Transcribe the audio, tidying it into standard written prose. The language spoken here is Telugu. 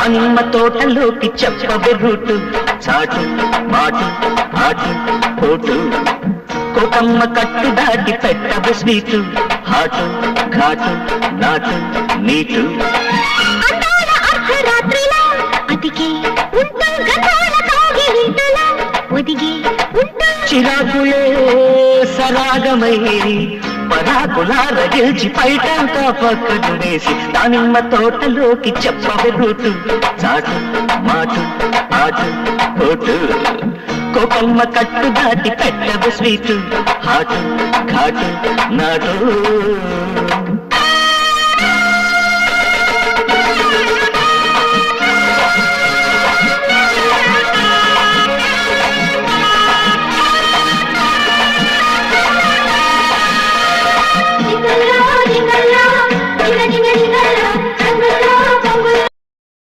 దానిమ్మ తోటలోకి చెప్పవే రూటు చాటు మాటు ఆటు పోటు కోకమ్మ కట్టు దాటి పెట్టవే స్వీటు హాటు ఘాటు నాటు నీటు చిరాకులే సరాగమై పరాకులార గెలిచి పైటంతా పక్కకు వేసి దానిమ్మ తోటలోకి చెప్పవే రూటు చాటు మాటు ఆటు పోటు కోకమ్మ కట్టు దాటి పెట్టవే స్వీటు హాటు ఘాటు నాటు